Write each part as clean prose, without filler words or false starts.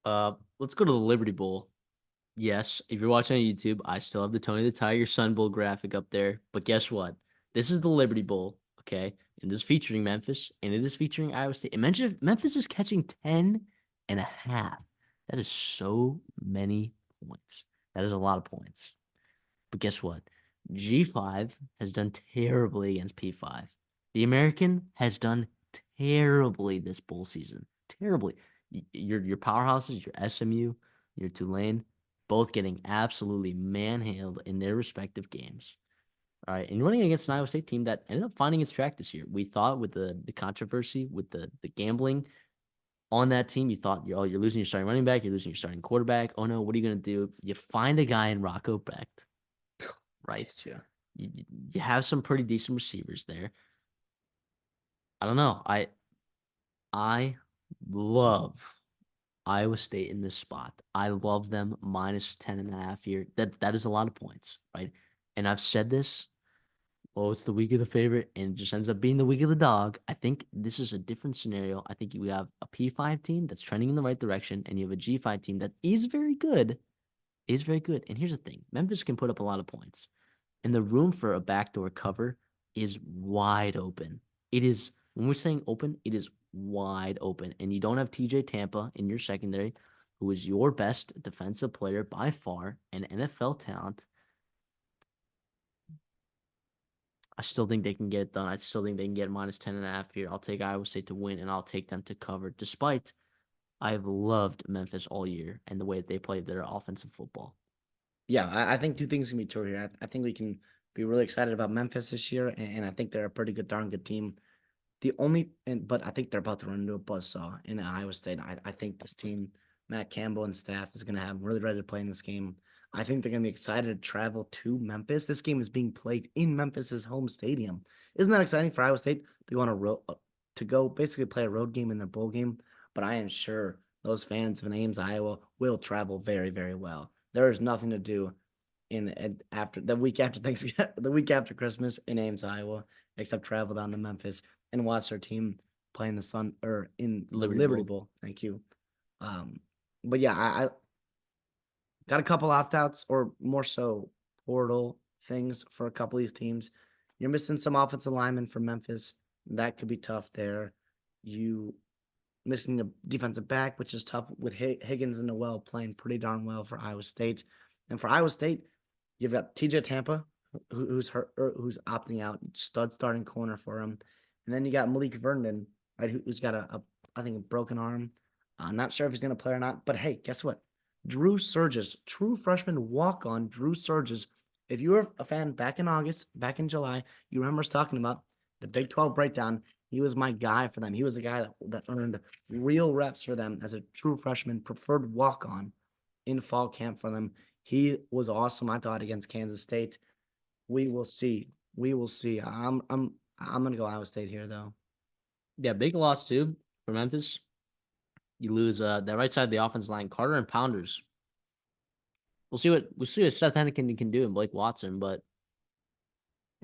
Let's go to the Liberty Bowl. Yes, if you're watching on YouTube, I still have the Tony the Tiger Sun Bowl graphic up there. But guess what? This is the Liberty Bowl, okay? And it is featuring Memphis, and it is featuring Iowa State. And Memphis is catching 10 and a half. That is so many points. That is a lot of points. But guess what? G5 has done terribly against P5. The American has done terribly this bowl season. Terribly. Your powerhouses, your SMU, your Tulane, both getting absolutely manhandled in their respective games. All right, and you're running against an Iowa State team that ended up finding its track this year. We thought with the controversy with the gambling on that team, you thought you're losing your starting running back, you're losing your starting quarterback. Oh no, what are you gonna do? You find a guy in Rocco Becht, right? Yeah. You have some pretty decent receivers there. I don't know. I love Iowa State in this spot. I love them minus 10 and a half here. That is a lot of points, right? And I've said this. Oh, it's the week of the favorite, and it just ends up being the week of the dog. I think this is a different scenario. I think we have a P5 team that's trending in the right direction, and you have a G5 team that is very good. Is very good. And here's the thing: Memphis can put up a lot of points, and the room for a backdoor cover is wide open. It is when we're saying open, it is wide open. And you don't have TJ Tampa in your secondary, who is your best defensive player by far and NFL talent. I still think they can get it done. I still think they can get minus 10 and a half here. I'll take Iowa State to win, and I'll take them to cover, despite I've loved Memphis all year and the way that they played their offensive football. Yeah, I think two things can be true here. I think we can be really excited about Memphis this year, and I think they're a pretty good, darn good team. But I think they're about to run into a buzzsaw in Iowa State. I think this team, Matt Campbell and staff, is going to have them really ready to play in this game. I think they're going to be excited to travel to Memphis. This game is being played in Memphis's home stadium. Isn't that exciting for Iowa State to go on a road to go basically play a road game in their bowl game? But I am sure those fans of Ames, Iowa, will travel very, very well. There is nothing to do after the week after Thanksgiving, the week after Christmas in Ames, Iowa, except travel down to Memphis and watch their team play in the Sun or in the Liberty Liberty Bowl. Bowl. Thank you. Um, but yeah, I got a couple opt outs or more so portal things for a couple of these teams. You're missing some offensive linemen from Memphis. That could be tough there. You missing a defensive back, which is tough with Higgins and Noel playing pretty darn well for Iowa State. And for Iowa State, you've got TJ Tampa, who's hurt, who's opting out, stud starting corner for him. And then you got Malik Vernon, right, who's got I think, a broken arm. I'm not sure if he's going to play or not. But hey, guess what? Drew Surges, true freshman walk on Drew Surges. If you were a fan back in August, back in July, you remember us talking about the Big 12 breakdown. He was my guy for them. He was the guy that earned real reps for them as a true freshman, preferred walk on in fall camp for them. He was awesome, I thought, against Kansas State. We will see. We will see. I'm gonna go Iowa State here though. Yeah, big loss too for Memphis. You lose that right side of the offensive line, Carter and Pounders. We'll see what Seth Hennigan can do and Blake Watson, but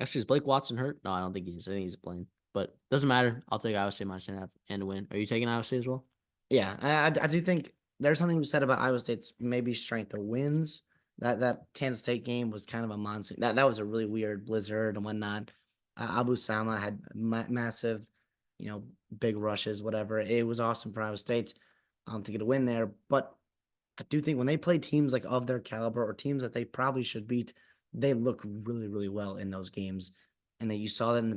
actually is Blake Watson hurt? No, I don't think he is. I think he's playing. But doesn't matter. I'll take Iowa State minus 10.5 and a win. Are you taking Iowa State as well? Yeah, I do think there's something to be said about Iowa State's maybe strength of wins. That Kansas State game was kind of a monster. That was a really weird blizzard and whatnot. Abu Sama had massive, big rushes, whatever. It was awesome for Iowa State to get a win there. But I do think when they play teams like of their caliber or teams that they probably should beat, they look really, really well in those games. And that you saw that in the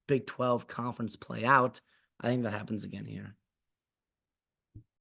Big 12 conference play out. I think that happens again here.